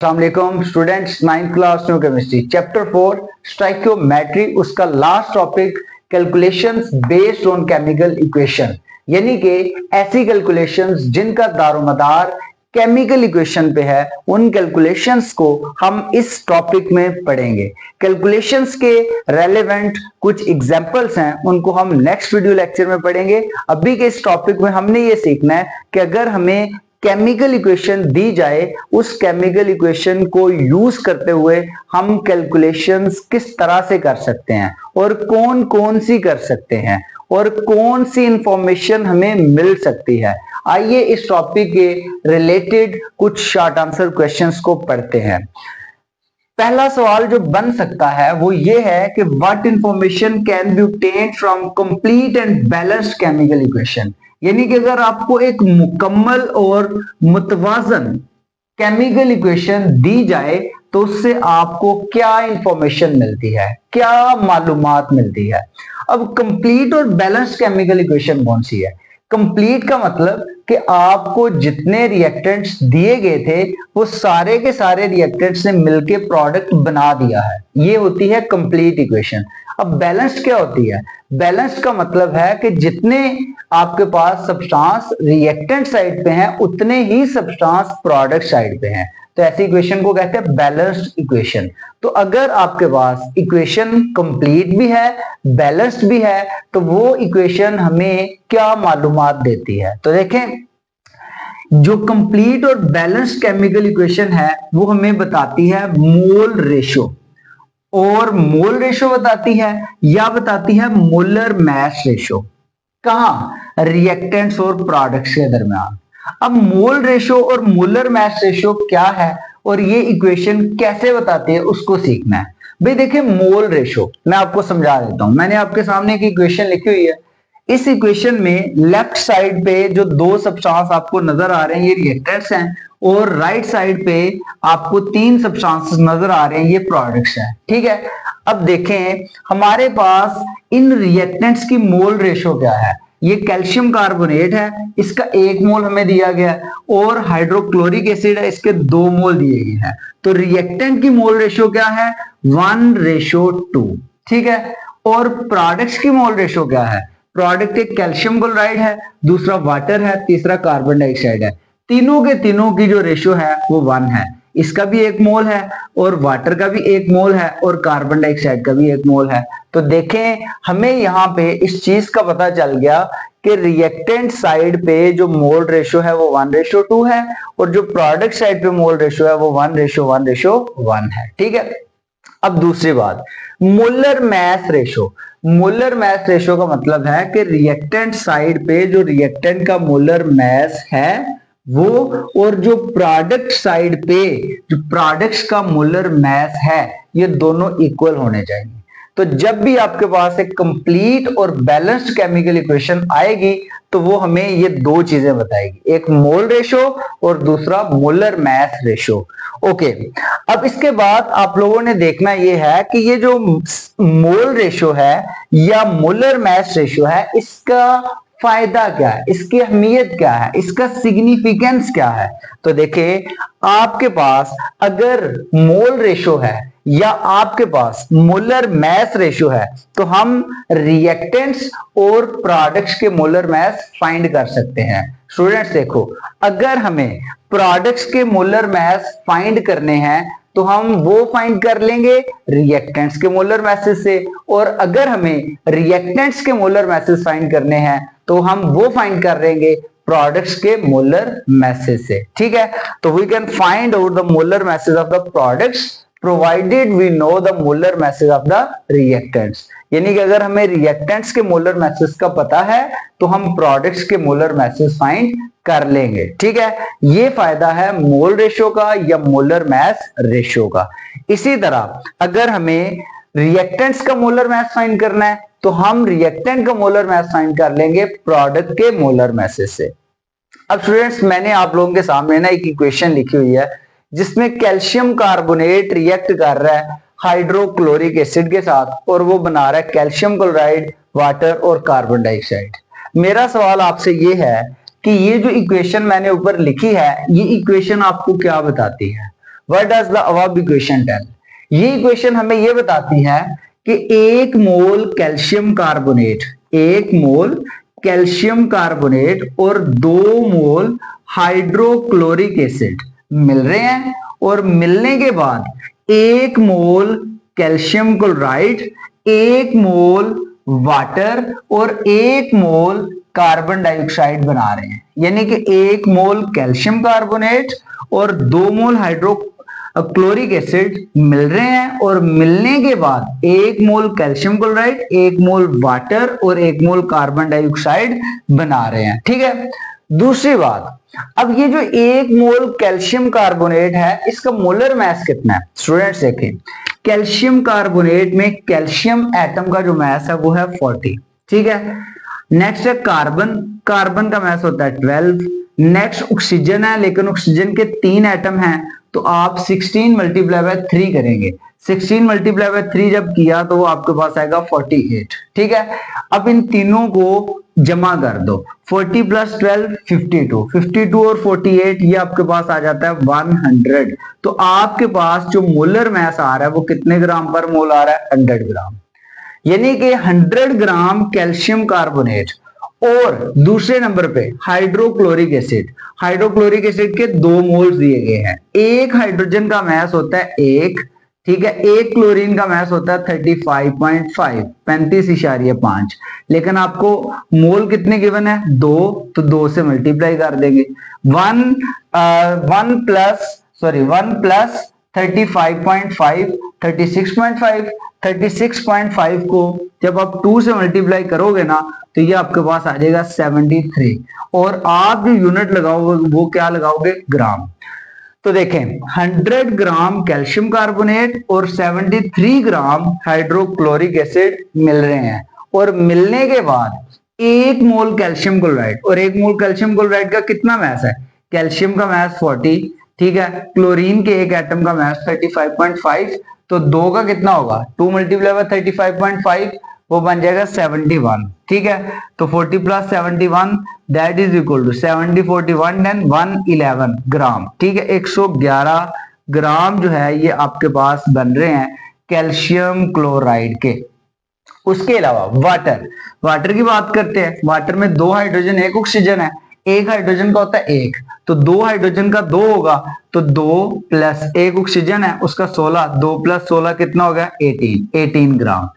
अस्सलाम वालेकुम students, 9th class new chemistry chapter 4 stoichiometry, उसका last topic calculations based on chemical equation, यानी कि ऐसी कैलकुलेशंस जिनका दारोमदार केमिकल इक्वेशन पे है, उन कैलकुलेशंस को हम इस टॉपिक में पढ़ेंगे। कैलकुलेशंस के रेलेवेंट कुछ एग्जांपल्स हैं, उनको हम नेक्स्ट वीडियो लेक्चर में पढ़ेंगे। अभी के इस टॉपिक में हमने ये सीखना है कि अगर हमें केमिकल इक्वेशन दी जाए, उस केमिकल इक्वेशन को यूज करते हुए हम कैलकुलेशंस किस तरह से कर सकते हैं और कौन कौन सी कर सकते हैं और कौन सी इंफॉर्मेशन हमें मिल सकती है। आइए इस टॉपिक के रिलेटेड कुछ शॉर्ट आंसर क्वेश्चंस को पढ़ते हैं। पहला सवाल जो बन सकता है वो ये है कि what information can be obtained from complete and balanced chemical equation, यानी कि अगर आपको एक मुकम्मल और मुतवाजन केमिकल इक्वेशन दी जाए तो उससे आपको क्या इंफॉर्मेशन मिलती है, क्या मालूमात मिलती है। अब कंप्लीट और बैलेंस्ड केमिकल इक्वेशन कौन सी है? कंप्लीट का मतलब कि आपको जितने रिएक्टेंट्स दिए गए थे वो सारे के सारे रिएक्टेंट्स ने मिलके प्रोडक्ट बना दिया है, ये होती है कंप्लीट इक्वेशन। अब बैलेंस्ड क्या होती है? बैलेंस्ड का मतलब है कि जितने आपके पास सब्सटेंस रिएक्टेंट साइड पे हैं उतने ही सब्सटेंस प्रोडक्ट साइड पे हैं, तो ऐसी इक्वेशन को कहते हैं बैलेंस्ड इक्वेशन। तो अगर आपके पास इक्वेशन कंप्लीट भी है, बैलेंस्ड भी है, तो वो इक्वेशन हमें क्या मालूमात देती है? तो देखें, जो कंप्लीट और बैलेंस्ड केमिकल इक्वेशन है वो हमें बताती है मोल रेशो, और मोल रेशो बताती है या बताती है मोलर मास रेशो। कहां? रिएक्टेंट्स और प्रोडक्ट्स के दरमियान। अब मोल रेशो और मोलर मास रेशो क्या है और ये इक्वेशन कैसे बताती है उसको सीखना है। भाई देखिए, मोल रेशो मैं आपको समझा देता हूं। मैंने आपके सामने एक इक्वेशन लिखी हुई है। इस इक्वेशन में लेफ्ट साइड पे जो दो सब्सटेंस आपको नजर आ रहे हैं ये रिएक्टेंट्स हैं, और राइट साइड पे आपको तीन सब्सटेंसेस नजर आ रहे हैं, ये प्रोडक्ट्स हैं। ठीक है, अब देखें हमारे पास इन रिएक्टेंट्स की मोल रेशो क्या है। ये कैल्शियम कार्बोनेट है, इसका 1 मोल हमें दिया गया है, और हाइड्रोक्लोरिक एसिड है, इसके 2 मोल दिए गए हैं। तो रिएक्टेंट की मोल रेशो क्या है? 1:2। ठीक है, और प्रोडक्ट्स की मोल रेशो क्या है? प्रोडक्ट एक कैल्शियम क्लोराइड है, दूसरा वाटर है, तीसरा कार्बन डाइऑक्साइड है। तीनों के तीनों की जो रेशो है वो 1 है। इसका भी 1 मोल है, और वाटर का भी 1 मोल है, और कार्बन डाइऑक्साइड का भी 1 मोल है। तो देखें, हमें यहाँ पे इस चीज का पता चल गया कि रिएक्टेंट साइड पे जो मोल रेशो है वो 1:2 है, और जो प्रोडक्ट साइड पे मोल रेशो है वो 1:1:1 है। ठीक है, अब दूसरी बात, molar mass ratio. Molar mass ratio का मतलब है कि रिएक्टेंट साइड पे जो रिएक्टेंट का मोलर मास है वो, और जो प्रोडक्ट साइड पे जो प्रोडक्ट्स का मोलर मास है, ये दोनों इक्वल होने चाहिए। तो जब भी आपके पास एक कंप्लीट और बैलेंस्ड केमिकल इक्वेशन आएगी तो वो हमें ये दो चीजें बताएगी, एक मोल रेशो और दूसरा मोलर मास रेशो। ओके, अब इसके बाद आप लोगों ने देखना ये है कि ये जो मोल रेशो है या मोलर मास रेशो है, इसका फायदा क्या है, इसकी अहमियत क्या है, इसका सिग्निफिकेंस क्या है। तो देखिए, आपके पास अगर मोल रेशो है या आपके पास मोलर मास रेशो है तो हम रिएक्टेंट्स और प्रोडक्ट्स के मोलर मास फाइंड कर सकते हैं। स्टूडेंट्स देखो, अगर हमें प्रोडक्ट्स के मोलर मास फाइंड करने हैं तो हम वो फाइंड कर लेंगे रिएक्टेंट्स के मोलर मासेस से, और अगर हमें रिएक्टेंट्स के मोलर मासेस फाइंड करने हैं तो हम वो फाइंड कर लेंगे प्रोडक्ट्स के मोलर मासेस से। ठीक है, तो we can find out the molar masses of the products provided we know the molar masses of the reactants, यानी कि अगर हमें रिएक्टेंट्स के मोलर मासेस का पता है तो हम प्रोडक्ट्स के मोलर मासेस फाइंड कर लेंगे। ठीक है, ये फायदा है मोल रेशो का या मोलर मास रेशो का। इसी तरह अगर हमें रिएक्टेंट्स का मोलर मास फाइंड करना है तो हम रिएक्टेंट का मोलर मास फाइंड कर लेंगे प्रोडक्ट के मोलर मासेस से। अब स्टूडेंट्स, मैंने आप लोगों के सामने ना एक इक्वेशन लिखी हुई है जिसमें कैल्शियम कार्बोनेट रिएक्ट कर रहा है हाइड्रोक्लोरिक एसिड के साथ, और वो बना रहा है कैल्शियम क्लोराइड, वाटर और कार्बन डाइऑक्साइड। मेरा सवाल आपसे ये है कि ये जो इक्वेशन मैंने ऊपर लिखी है, ये इक्वेशन आपको क्या बताती है? What does the above equation tell? ये इक्वेशन हमें ये बताती है कि 1 mole calcium carbonate, 1 mole calcium carbonate और 2 मोल हाइड्रोक्लोरिक एसिड मिल रहे हैं, और मिलने के बाद 1 मोल कैल्शियम क्लोराइड, 1 मोल वाटर और 1 मोल कार्बन डाइऑक्साइड बना रहे हैं। यानी कि 1 मोल कैल्शियम कार्बोनेट और 2 मोल हाइड्रोक्लोरिक एसिड मिल रहे हैं, और मिलने के बाद 1 मोल कैल्शियम क्लोराइड, 1 मोल वाटर और 1 मोल कार्बन डाइऑक्साइड बना रहे हैं। ठीक है। दूसरी बात, अब ये जो 1 मोल कैल्शियम कार्बोनेट है, इसका मोलर मास कितना है? स्टूडेंट्स देखें, कैल्शियम कार्बोनेट में कैल्शियम एटम का जो मास है वो है 40। ठीक है। नेक्स्ट है कार्बन, कार्बन का मास होता है 12। नेक्स्ट ऑक्सीजन है, लेकिन ऑक्सीजन के 3 एटम हैं, तो आप 16 मल्टीप्लाई बाय 3 करेंगे। 16 मल्टीप्लाई बाय 3 जब किया तो वो आपके पास आएगा 48। ठीक है। अब इन तीनों को जमा कर दो, 40 प्लस 12 52, 52 और 48 ये आपके पास आ जाता है 100। तो आपके पास जो मोलर मास आ रहा है वो कितने ग्राम पर मोल आ रहा है? 100 ग्राम। यानी कि 100 ग्राम कैल्शियम कार्बोनेट और दूसरे नंबर पे हाइड्रोक्लोरिक एसिड, हाइड्रोक्लोरिक एसिड के 2 मोल्स दिए गए हैं। एक हाइड्रोजन का मास होता है 1, ठीक है, एक क्लोरीन का मास होता है 35.5, 35.5, लेकिन आपको मोल कितने गिवन है? 2, तो 2 से मल्टीप्लाई कर देंगे। 1 प्लस 35.5 36.5, 36.5 को जब आप 2 से मल्टीप्लाई करोगे ना तो ये आपके पास आ जाएगा 73, और आप जो यूनिट लगाओगे वो क्या लगाओगे? ग्राम। तो देखें 100 ग्राम कैल्शियम कार्बोनेट और 73 ग्राम हाइड्रोक्लोरिक एसिड मिल रहे हैं, और मिलने के बाद 1 मोल कैल्शियम क्लोराइड, और 1 मोल कैल्शियम क्लोराइड का कितना मास है? कैल्शियम का मास 40, ठीक है, क्लोरीन के एक एटम का मास 35.5, तो 2 का कितना होगा? 2 मल्टीप्लाई बाय 35.5, वो बन जाएगा 71। ठीक है। तो 40 plus 71 that is equal to 70 41 then 111 gram. ठीक है। 111 ग्राम जो है ये आपके पास बन रहे हैं कैल्शियम क्लोराइड के। उसके अलावा वाटर, वाटर की बात करते हैं। वाटर में 2 हाइड्रोजन 1 ऑक्सीजन है, एक हाइड्रोजन का होता है 1, तो 2 हाइड्रोजन का 2 होगा, तो 2 प्लस 1 ऑक्सीजन है उसका 16, 2 प्लस 16 कितना होगा? 18 ग्राम।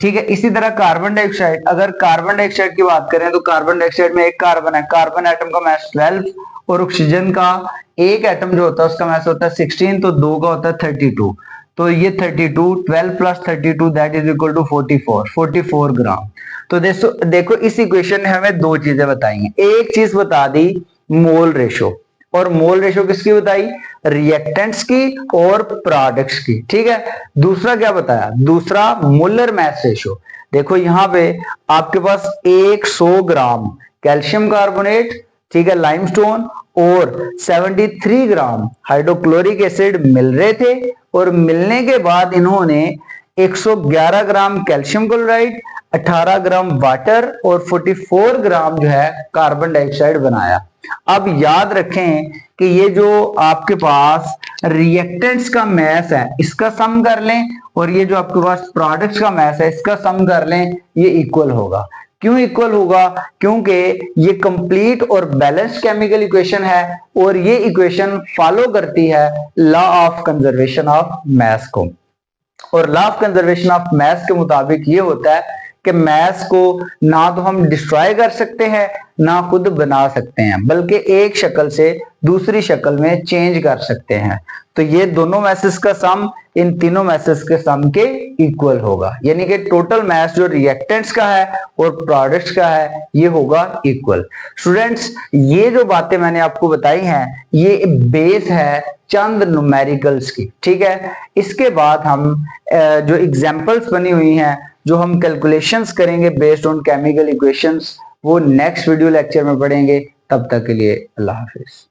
ठीक है। इसी तरह कार्बन डाइऑक्साइड, अगर कार्बन डाइऑक्साइड की बात करें तो कार्बन डाइऑक्साइड में एक कार्बन है, कार्बन एटम का मास 12, और ऑक्सीजन का एक एटम जो होता है उसका मास होता है 16, तो 2 का होता है 32, तो ये 32, 12 plus 32 that is equal to 44 gram. तो देखो इस इक्वेशन ने हमें 2 चीजें बताई हैं। एक चीज बता दी मोल रेशो, और मोल रेशो किसकी बताई? रिएक्टेंट्स की और प्रोडक्ट्स की। ठीक है। दूसरा क्या बताया? दूसरा मोलर मास रेशो। देखो यहां पे आपके पास 100 ग्राम कैल्शियम कार्बोनेट, ठीक है, लाइमस्टोन, और 73 ग्राम हाइड्रोक्लोरिक एसिड मिल रहे थे, और मिलने के बाद इन्होंने 111 ग्राम कैल्शियम क्लोराइड, 18 ग्राम वाटर और 44 ग्राम जो है कार्बन डाइऑक्साइड बनाया। अब याद रखें कि ये जो आपके पास रिएक्टेंट्स का मास है इसका सम कर लें, और ये जो आपके पास प्रोडक्ट्स का मास है इसका सम कर लें, ये इक्वल होगा। क्यों इक्वल होगा? क्योंकि ये कंप्लीट और बैलेंस्ड केमिकल इक्वेशन है, और ये इक्वेशन फॉलो करती है law of conservation of mass को। और law of conservation of mass के मुताबिक ये होता है कि मास को ना तो हम डिस्ट्रॉय कर सकते हैं ना खुद बना सकते हैं, बल्कि एक शक्ल से दूसरी शक्ल में चेंज कर सकते हैं। तो ये दोनों मासेस का सम इन तीनों मासेस के सम के इक्वल होगा, यानी कि टोटल मास जो रिएक्टेंट्स का है और प्रोडक्ट्स का है ये होगा इक्वल। स्टूडेंट्स, ये जो बातें मैंने आपको बताई हैं ये बेस है चंद न्यूमेरिकल्स की। ठीक है। इसके बाद हम जो एग्जांपल्स बनी हुई हैं, जो हम कैलकुलेशंस करेंगे बेस्ड ऑन केमिकल इक्वेशंस, वो नेक्स्ट वीडियो लेक्चर में पढ़ेंगे। तब तक के लिए अल्लाह हाफिज।